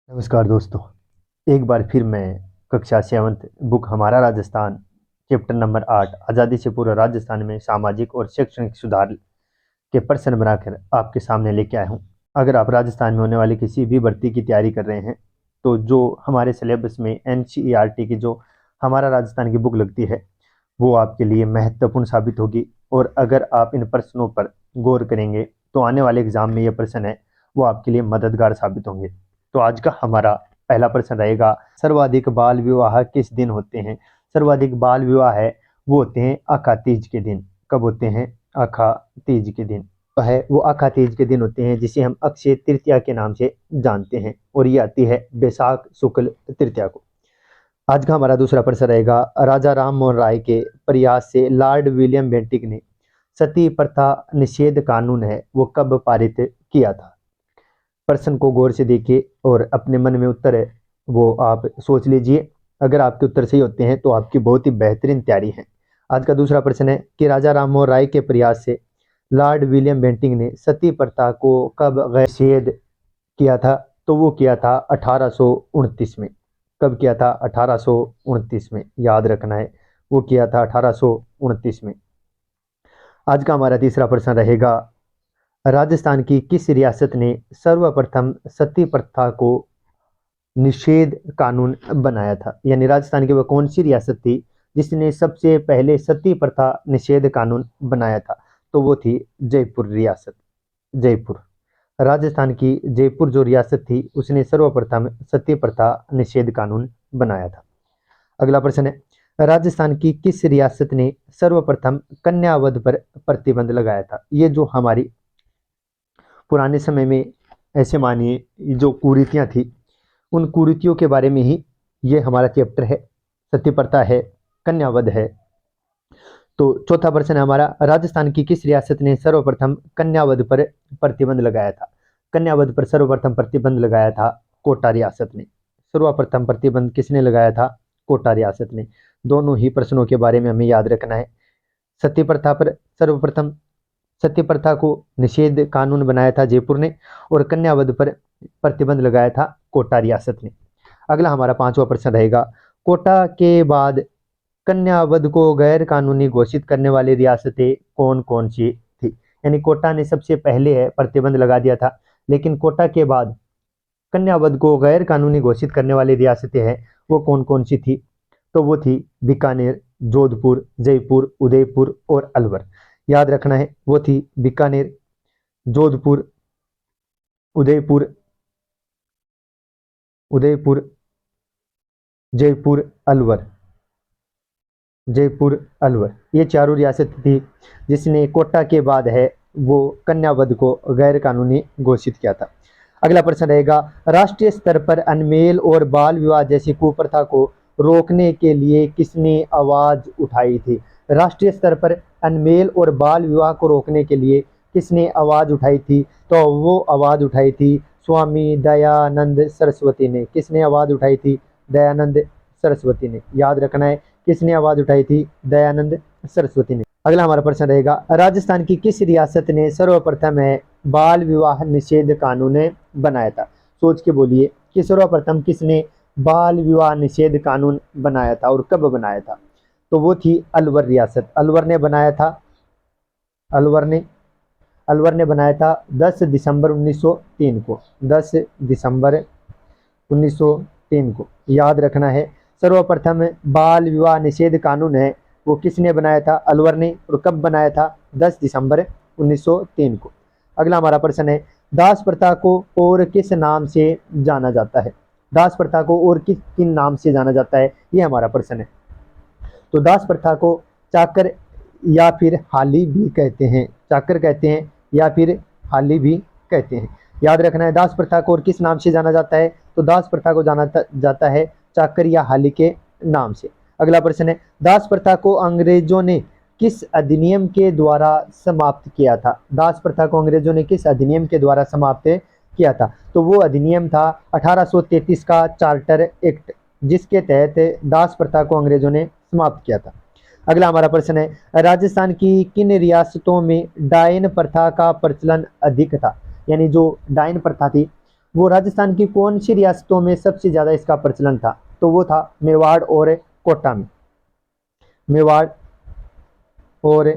नमस्कार दोस्तों। एक बार फिर मैं कक्षा 7th बुक हमारा राजस्थान चैप्टर नंबर 8 आज़ादी से पूर्व राजस्थान में सामाजिक और शैक्षणिक सुधार के प्रश्न बनाकर आपके सामने लेके आया हूँ। अगर आप राजस्थान में होने वाली किसी भी भर्ती की तैयारी कर रहे हैं तो जो हमारे सिलेबस में NCERT की जो हमारा राजस्थान की बुक लगती है वो आपके लिए महत्वपूर्ण साबित होगी। और अगर आप इन प्रश्नों पर गौर करेंगे तो आने वाले एग्जाम में ये प्रश्न है वो आपके लिए मददगार साबित होंगे। तो आज का हमारा पहला प्रश्न रहेगा, सर्वाधिक बाल विवाह किस दिन होते हैं? सर्वाधिक बाल विवाह है वो होते हैं आखा तीज के दिन। कब होते हैं? आखा तीज के दिन है वो आखा तीज के दिन होते हैं, जिसे हम अक्षय तृतीया के नाम से जानते हैं, और ये आती है बैसाख शुक्ल तृतीया को। आज का हमारा दूसरा प्रश्न रहेगा, राजा राम मोहन राय के प्रयास से लॉर्ड विलियम बेंटिक ने सती प्रथा निषेध कानून है वो कब पारित किया था? प्रश्न को गौर से देखिए और अपने मन में उत्तर है वो आप सोच लीजिए। अगर आपके उत्तर सही होते हैं तो आपकी बहुत ही बेहतरीन तैयारी है। आज का दूसरा प्रश्न है कि राजा राम मोहन राय के प्रयास से लॉर्ड विलियम बेंटिंक ने सती प्रथा को कब निषेध किया था? तो वो किया था 1829 में। कब किया था? 1829 में, याद रखना है, वो किया था 1829 में। आज का हमारा तीसरा प्रश्न रहेगा, राजस्थान की किस रियासत ने सर्वप्रथम सती प्रथा को निषेध कानून बनाया था? यानी राजस्थान की वह कौन सी रियासत थी जिसने सबसे पहले सती प्रथा निषेध कानून बनाया था? तो वो थी जयपुर रियासत। जयपुर, राजस्थान की जयपुर जो रियासत थी उसने सर्वप्रथम सती प्रथा निषेध कानून बनाया था। अगला प्रश्न है, राजस्थान की किस रियासत ने सर्वप्रथम कन्यावध पर प्रतिबंध लगाया था? ये जो हमारी पुराने समय में, ऐसे मानिए, जो कुरीतियाँ थी उन कुरीतियों के बारे में ही ये हमारा चैप्टर है। सती प्रथा है, कन्यावध है। तो चौथा प्रश्न है हमारा, राजस्थान की किस रियासत ने सर्वप्रथम कन्यावध पर प्रतिबंध लगाया था? कन्यावध पर सर्वप्रथम प्रतिबंध लगाया था कोटा रियासत ने। सर्वप्रथम प्रतिबंध किसने लगाया था? कोटा रियासत ने। दोनों ही प्रश्नों के बारे में हमें याद रखना है। सती प्रथा पर सर्वप्रथम सती प्रथा को निषेध कानून बनाया था जयपुर ने, और कन्यावध पर प्रतिबंध लगाया था कोटा रियासत ने। अगला हमारा पांचवा प्रश्न रहेगा, कोटा के बाद कन्यावध को गैर कानूनी घोषित करने वाली रियासतें कौन कौन सी थी? यानी कोटा ने सबसे पहले है प्रतिबंध लगा दिया था, लेकिन कोटा के बाद कन्यावध को गैर कानूनी घोषित करने वाली रियासतें हैं वो कौन कौन सी थी? तो वो थी बीकानेर, जोधपुर, जयपुर, उदयपुर और अलवर। याद रखना है, वो थी बीकानेर, जोधपुर, उदयपुर, उदयपुर, जयपुर, अलवर। जयपुर, अलवर, ये चारों रियासत थी जिसने कोटा के बाद है वो कन्यावध को गैर कानूनी घोषित किया था। अगला प्रश्न रहेगा, राष्ट्रीय स्तर पर अनमेल और बाल विवाह जैसी कुप्रथा को रोकने के लिए किसने आवाज उठाई थी? राष्ट्रीय स्तर पर अनमेल और बाल विवाह को रोकने के लिए किसने आवाज उठाई थी? तो वो आवाज उठाई थी स्वामी दयानंद सरस्वती ने। किसने आवाज उठाई थी? दयानंद सरस्वती ने। याद रखना है, किसने आवाज उठाई थी? दयानंद सरस्वती ने। अगला हमारा प्रश्न रहेगा, राजस्थान की किस रियासत ने सर्वप्रथम है बाल विवाह निषेध कानून बनाया था? सोच के बोलिए कि सर्वप्रथम किसने बाल विवाह निषेध कानून बनाया था और कब बनाया था? तो वो थी अलवर रियासत। अलवर ने बनाया था। अलवर ने बनाया था 10 दिसंबर 1903 को। 10 दिसंबर 1903 को। याद रखना है, सर्वप्रथम बाल विवाह निषेध कानून है वो किसने बनाया था? अलवर ने। और कब बनाया था? 10 दिसंबर 1903 को। अगला हमारा प्रश्न है, दास प्रथा को और किस नाम से जाना जाता है? दास प्रथा को और किन नाम से जाना जाता है, ये हमारा प्रश्न है। तो दास प्रथा को चाकर या फिर हाली भी कहते हैं। चाकर कहते हैं या फिर हाली भी कहते हैं। याद रखना है, दास प्रथा को और किस नाम से जाना जाता है? तो दास प्रथा को जाना जाता है चाकर या हाली के नाम से। अगला प्रश्न है, दास प्रथा को अंग्रेजों ने किस अधिनियम के द्वारा समाप्त किया था? दास प्रथा को अंग्रेजों ने किस अधिनियम के द्वारा समाप्त किया था? तो वो अधिनियम था 1833 का चार्टर एक्ट, जिसके तहत दास प्रथा को अंग्रेजों ने समाप्त किया था। अगला हमारा प्रश्न है, राजस्थान की किन रियासतों में डायन प्रथा का प्रचलन अधिक था? यानी जो डायन प्रथा थी वो राजस्थान की कौन सी रियासतों में सबसे ज़्यादा इसका प्रचलन था? तो वो था मेवाड़ और कोटा में। मेवाड़ और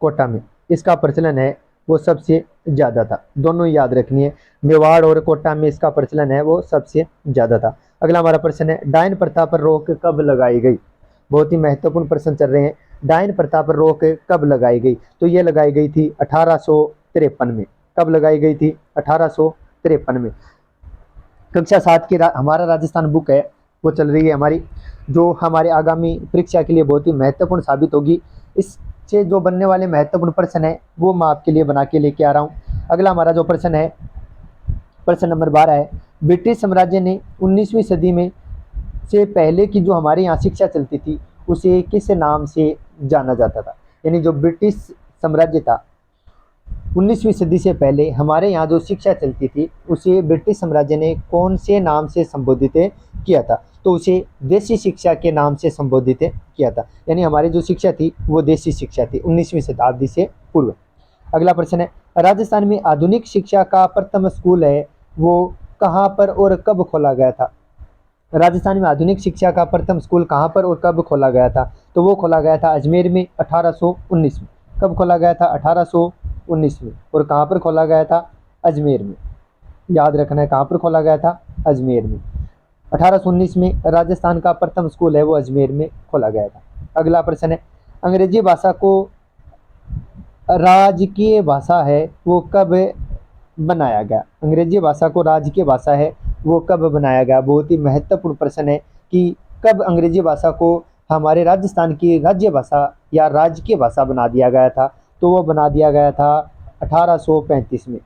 कोटा में इसका प्रचलन है वो सबसे ज़्यादा था। दोनों ही याद रखनी है, मेवाड़ और कोटा में इसका प्रचलन है वो सबसे ज़्यादा था। अगला हमारा प्रश्न है, डायन प्रथा पर रोक कब लगाई गई? बहुत ही महत्वपूर्ण प्रश्न चल रहे हैं। डायन प्रथा पर रोक कब लगाई गई? तो ये लगाई गई थी 1853 में। कब लगाई गई थी? 1853 में। कक्षा 7 की हमारा राजस्थान बुक है वो चल रही है हमारी, जो हमारे आगामी परीक्षा के लिए बहुत ही महत्वपूर्ण साबित होगी। इससे जो बनने वाले महत्वपूर्ण प्रश्न है वो मैं आपके लिए बना के लेके आ रहा हूँ। अगला हमारा जो प्रश्न है, प्रश्न नंबर 12 है, ब्रिटिश साम्राज्य ने 19वीं सदी में से पहले की जो हमारे यहाँ शिक्षा चलती थी उसे किस नाम से जाना जाता था? यानी जो ब्रिटिश साम्राज्य था 19वीं सदी से पहले हमारे यहाँ जो शिक्षा चलती थी उसे ब्रिटिश साम्राज्य ने कौन से नाम से संबोधित किया था? तो उसे देसी शिक्षा के नाम से संबोधित किया था। यानी हमारी जो शिक्षा थी वो देसी शिक्षा थी 19वीं शताब्दी से पूर्व। अगला प्रश्न है, राजस्थान में आधुनिक शिक्षा का प्रथम स्कूल है वो कहाँ पर और कब खोला गया था? राजस्थान में आधुनिक शिक्षा का प्रथम स्कूल कहाँ पर और कब खोला गया था? तो वो खोला गया था अजमेर में 1819 में। कब खोला गया था? 1819 में। और कहाँ पर खोला गया था? अजमेर में। याद रखना है कहाँ पर खोला गया था? अजमेर में। 1819 में राजस्थान का प्रथम स्कूल है वो अजमेर में खोला गया था। अगला प्रश्न है, अंग्रेजी भाषा को राजकीय भाषा है वो कब बनाया गया? अंग्रेजी भाषा को राजकीय भाषा है वो कब बनाया गया? बहुत ही महत्वपूर्ण प्रश्न है कि कब अंग्रेजी भाषा को हमारे राजस्थान की राज्य भाषा या राजकीय भाषा बना दिया गया था? तो वो बना दिया गया था 1835 में।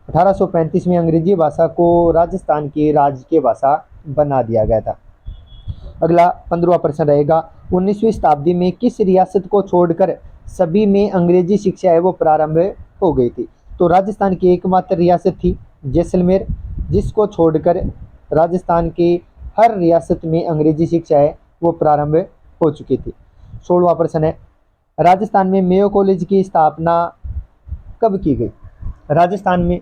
1835 में अंग्रेजी भाषा को राजस्थान की राजकीय भाषा बना दिया गया था। अगला 15वां प्रश्न रहेगा, 19वीं शताब्दी में किस रियासत को छोड़कर सभी में अंग्रेजी शिक्षा है वो प्रारंभ हो गई थी? तो राजस्थान की एकमात्र रियासत थी जैसलमेर, जिसको छोड़कर राजस्थान की हर रियासत में अंग्रेजी शिक्षा है वो प्रारंभ हो चुकी थी। 16वां प्रश्न है, राजस्थान में मेयो कॉलेज की स्थापना कब की गई? राजस्थान में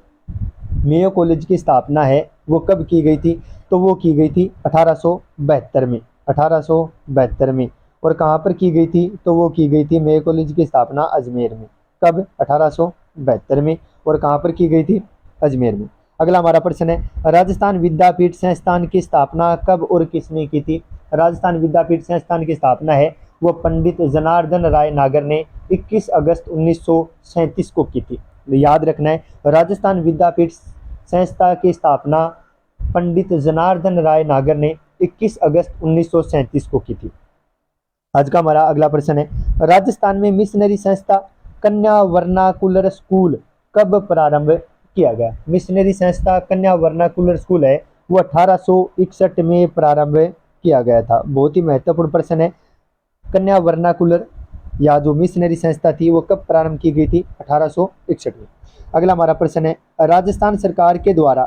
मेयो कॉलेज की स्थापना है वो कब की गई थी? तो वो की गई थी 1872 में। 1872 में। और कहाँ पर की गई थी? तो वो की गई थी मेयो कॉलेज की स्थापना अजमेर में। कब? 1872 में। और कहाँ पर की गई थी? अजमेर में। अगला हमारा प्रश्न है, राजस्थान विद्यापीठ संस्थान की स्थापना कब और किसने की थी? राजस्थान विद्यापीठ संस्थान की स्थापना है वो पंडित जनार्दन राय नागर ने 21 अगस्त 1937 को की थी। याद रखना है, राजस्थान विद्यापीठ संस्था की स्थापना पंडित जनार्दन राय नागर ने 21 अगस्त 1937 को की थी। आज का हमारा अगला प्रश्न है, राजस्थान में मिशनरी संस्था कन्या वर्नाकुलर स्कूल कब प्रारंभ किया गया? मिशनरी संस्था कन्या वर्नाकुलर स्कूल है वो 1861 में प्रारंभ किया गया था। बहुत ही महत्वपूर्ण प्रश्न है, कन्या वर्नाकुलर या जो मिशनरी संस्था थी वो कब प्रारंभ की गई थी? 1861 में। अगला हमारा प्रश्न है, राजस्थान सरकार के द्वारा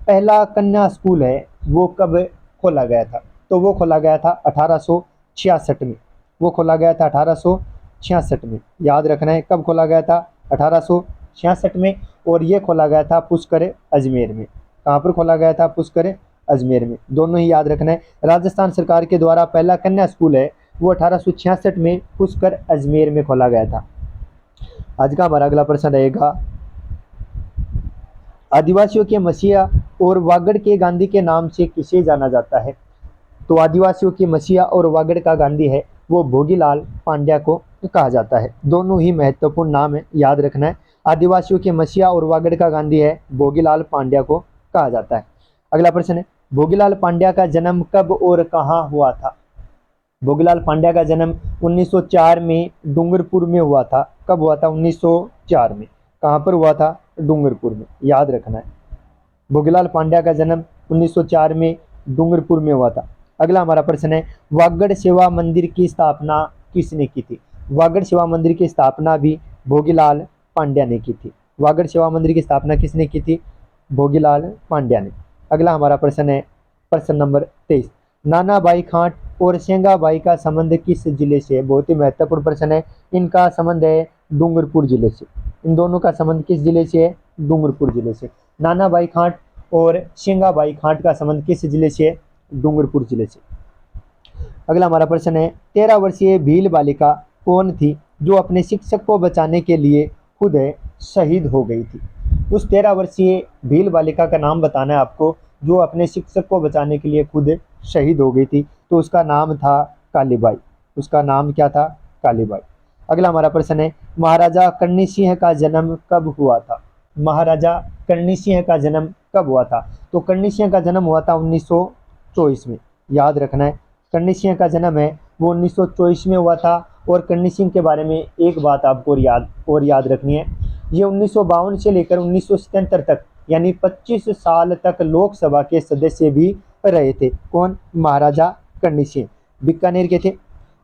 पहला कन्या स्कूल है वो कब खोला गया था? तो वो खोला गया था 1866 में। वो खोला गया था 1866 में। याद रखना है कब खोला गया था? 1866 में। और ये खोला गया था पुष्कर अजमेर में। कहाँ पर खोला गया था? पुष्कर अजमेर में। दोनों ही याद रखना है, राजस्थान सरकार के द्वारा पहला कन्या स्कूल है वो 1866 में पुष्कर अजमेर में खोला गया था। आज का हमारा अगला प्रश्न रहेगा, आदिवासियों के मसीहा और वागड़ के गांधी के नाम से किसे जाना जाता है? तो आदिवासियों के मसीहा और वागड़ का गांधी है वो भोगीलाल पांड्या को कहा जाता है। दोनों ही महत्वपूर्ण नाम है, याद रखना है। आदिवासियों के मसीहा और वागड़ का गांधी है भोगीलाल पांड्या को कहा जाता है। अगला प्रश्न है, भोगीलाल पांड्या का जन्म कब और कहाँ हुआ था? भोगीलाल पांड्या का जन्म 1904 में डूंगरपुर में हुआ था। कब हुआ था? 1904 में। कहाँ पर हुआ था? डूंगरपुर में। याद रखना है, भोगीलाल पांड्या का जन्म 1904 में डूंगरपुर में हुआ था। अगला हमारा प्रश्न है, वागड़ सेवा मंदिर की स्थापना किसने की थी? वागड़ सेवा मंदिर की स्थापना भी भोगीलाल पांड्या ने की थी। वागड़ सेवा मंदिर की स्थापना किसने की थी? भोगीलाल पांड्या ने। अगला हमारा प्रश्न है, प्रश्न नंबर 23, नानाबाई खाट और सेंगाबाई का संबंध किस जिले से है? बहुत ही महत्वपूर्ण प्रश्न है। इनका संबंध है डूंगरपुर जिले से। इन दोनों का संबंध किस जिले से है? डूंगरपुर जिले से। नानाबाई खाट और शेंगाबाई खांट का संबंध किस जिले से है? डूंगरपुर जिले से। अगला हमारा प्रश्न है, 13 वर्षीय भील बालिका कौन थी जो अपने शिक्षक को बचाने के लिए खुद शहीद हो गई थी? उस 13 वर्षीय भील बालिका का नाम बताना है आपको जो अपने शिक्षक को बचाने के लिए खुद शहीद हो गई थी। तो उसका नाम था कालीबाई। उसका नाम क्या था? कालीबाई। अगला हमारा प्रश्न है, महाराजा करणी सिंह का जन्म कब हुआ था? महाराजा करणी सिंह का जन्म कब हुआ था? तो करणी सिंह का जन्म हुआ था 1924 में। याद रखना है, करणी सिंह का जन्म है वो 1924 में हुआ था। और करणी सिंह के बारे में एक बात आपको याद रखनी है, ये 1952 से लेकर 1977 तक यानी 25 साल तक लोकसभा के सदस्य भी रहे थे। कौन? महाराजा करणी सिंह बीकानेर के थे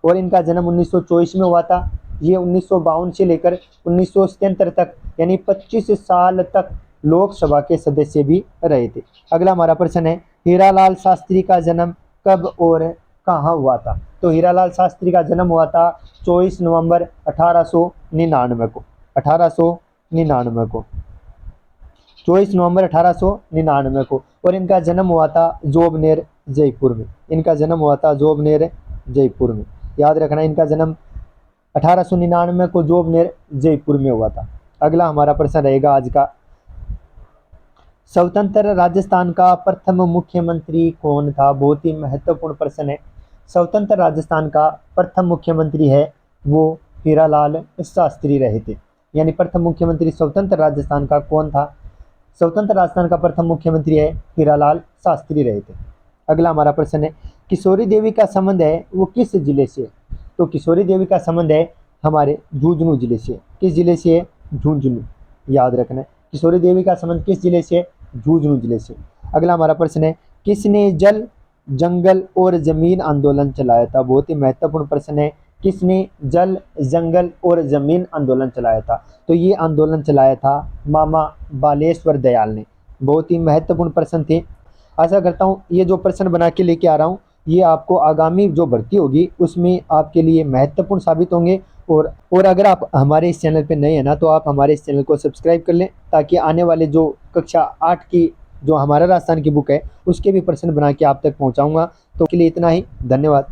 और इनका जन्म 1924 में हुआ था। ये 1952 से लेकर 1977 तक यानी 25 साल तक लोकसभा के सदस्य भी रहे थे। अगला हमारा प्रश्न है, हीरालाल शास्त्री का जन्म कब और कहाँ हुआ था? तो हीरालाल शास्त्री का जन्म हुआ था 24 नवंबर 1899 को। 1899 को 24 नवंबर 1899 को। और इनका जन्म हुआ था जोबनेर जयपुर में। इनका जन्म हुआ था जोबनेर जयपुर में। याद रखना, इनका जन्म 1899 को जोबनेर जयपुर में हुआ था। अगला हमारा प्रश्न रहेगा आज का, स्वतंत्र राजस्थान का प्रथम मुख्यमंत्री कौन था? बहुत ही महत्वपूर्ण प्रश्न है। स्वतंत्र राजस्थान का प्रथम मुख्यमंत्री है वो हीरालाल शास्त्री रहे थे। यानी प्रथम मुख्यमंत्री स्वतंत्र राजस्थान का कौन था? स्वतंत्र राजस्थान का प्रथम मुख्यमंत्री है हीरालाल शास्त्री रहे थे। अगला हमारा प्रश्न है, किशोरी देवी का संबंध है वो किस जिले से? तो किशोरी देवी का संबंध है हमारे झुंझुनू जिले से। किस जिले से है? झुंझुनू। याद रखना है, किशोरी देवी का संबंध किस जिले से? झुंझुनू जिले से। अगला हमारा प्रश्न है, किसने जल जंगल और जमीन आंदोलन चलाया था? बहुत ही महत्वपूर्ण प्रश्न है, किसने जल जंगल और जमीन आंदोलन चलाया था? तो ये आंदोलन चलाया था मामा बालेश्वर दयाल ने। बहुत ही महत्वपूर्ण प्रश्न थे। आशा करता हूँ ये जो प्रश्न बना के लेके आ रहा हूँ ये आपको आगामी जो भर्ती होगी उसमें आपके लिए महत्वपूर्ण साबित होंगे। और अगर आप हमारे इस चैनल पे नए हैं ना तो आप हमारे इस चैनल को सब्सक्राइब कर लें ताकि आने वाले जो कक्षा 8 की जो हमारा राजस्थान की बुक है उसके भी प्रश्न बना के आप तक पहुँचाऊँगा। तो के लिए इतना ही, धन्यवाद।